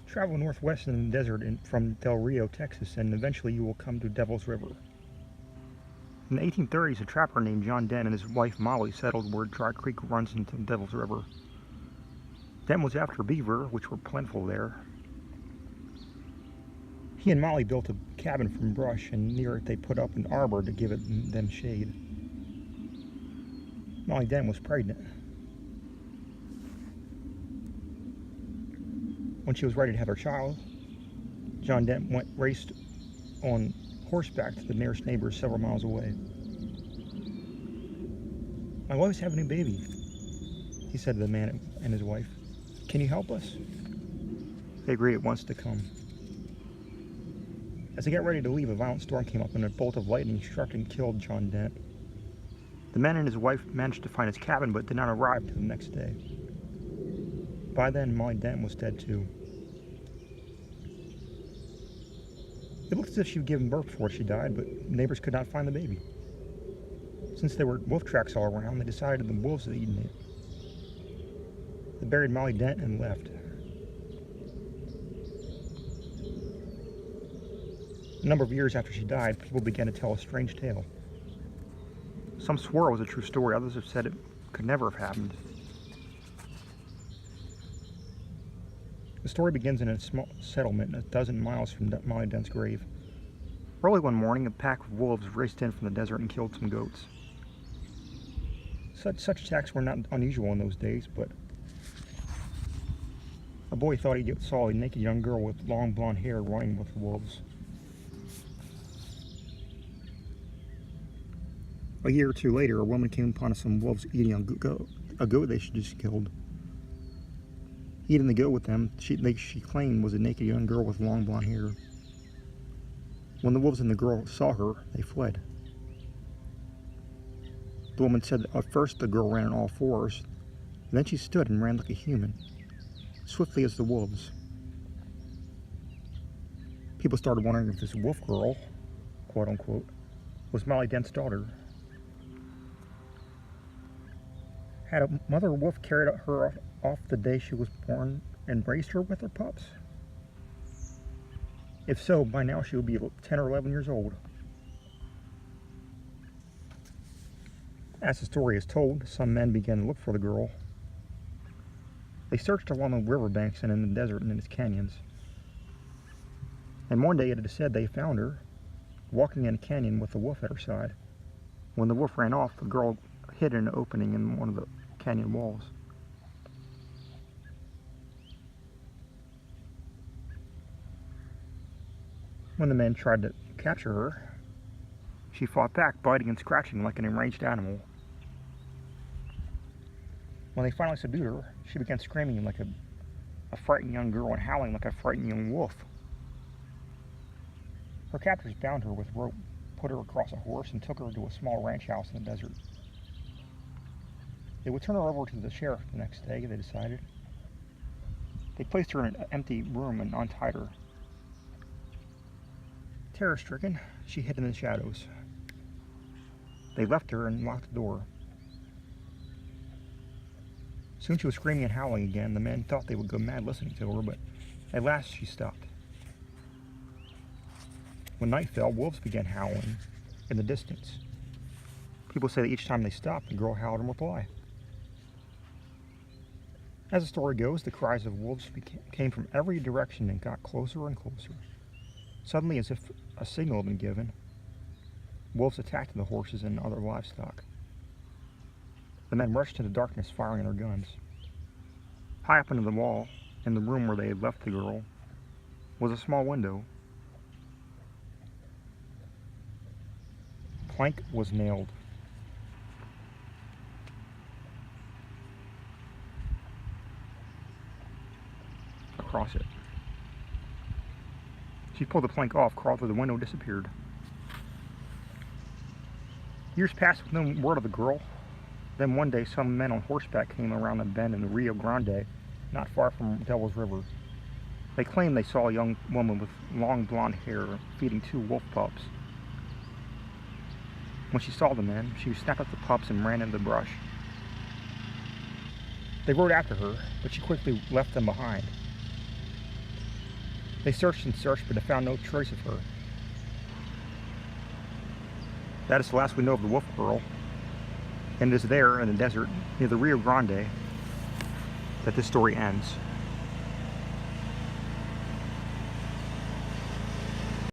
Travel northwest in the desert from Del Rio, Texas, and eventually you will come to Devil's River. In the 1830s, a trapper named John Dent and his wife Molly settled where Dry Creek runs into Devil's River. Dent was after beaver, which were plentiful there. He and Molly built a cabin from brush, and near it they put up an arbor to give them shade. Molly Dent was pregnant. When she was ready to have her child, John Dent raced on horseback to the nearest neighbor several miles away. "My wife's having a baby," he said to the man and his wife. "Can you help us?" They agreed at once to come. As they got ready to leave, a violent storm came up and a bolt of lightning struck and killed John Dent. The man and his wife managed to find his cabin but did not arrive till the next day. By then, Molly Dent was dead too. It looked as if she had given birth before she died, but neighbors could not find the baby. Since there were wolf tracks all around, they decided the wolves had eaten it. They buried Molly Dent and left. A number of years after she died, people began to tell a strange tale. Some swore it was a true story, others have said it could never have happened. The story begins in a small settlement a dozen miles from Molly Dent's grave. Early one morning, a pack of wolves raced in from the desert and killed some goats. Such attacks were not unusual in those days, but a boy thought he saw a naked young girl with long blonde hair running with the wolves. A year or two later, a woman came upon some wolves eating a goat they had just killed. Eating the goat with them, she claimed was a naked young girl with long blonde hair. When the wolves and the girl saw her, they fled. The woman said that at first the girl ran on all fours, and then she stood and ran like a human, swiftly as the wolves. People started wondering if this wolf girl, quote unquote, was Molly Dent's daughter. Had a mother wolf carried her off the day she was born and raised her with her pups? If so, by now she would be 10 or 11 years old. As the story is told, some men began to look for the girl. They searched along the riverbanks and in the desert and in its canyons. And one day it is said they found her, walking in a canyon with a wolf at her side. When the wolf ran off, the girl hid in an opening in one of the canyon walls. When the men tried to capture her, she fought back, biting and scratching like an enraged animal. When they finally subdued her, she began screaming like a frightened young girl and howling like a frightened young wolf. Her captors bound her with rope, put her across a horse, and took her to a small ranch house in the desert. They would turn her over to the sheriff the next day, they decided. They placed her in an empty room and untied her. Terror-stricken, she hid in the shadows. They left her and locked the door. Soon she was screaming and howling again. The men thought they would go mad listening to her, but at last she stopped. When night fell, wolves began howling in the distance. People say that each time they stopped, the girl howled in reply. As the story goes, the cries of wolves came from every direction and got closer and closer. Suddenly, as if a signal had been given, wolves attacked the horses and other livestock. The men rushed into darkness, firing their guns. High up into the wall, in the room where they had left the girl, was a small window. A plank was nailed. Across it. She pulled the plank off, crawled through the window, and disappeared. Years passed with no word of the girl. Then one day, some men on horseback came around a bend in the Rio Grande, not far from Devil's River. They claimed they saw a young woman with long blonde hair feeding 2 wolf pups. When she saw the men, she snapped up the pups and ran into the brush. They rode after her, but she quickly left them behind. They searched and searched, but they found no trace of her. That is the last we know of the wolf girl, and it is there in the desert near the Rio Grande that this story ends.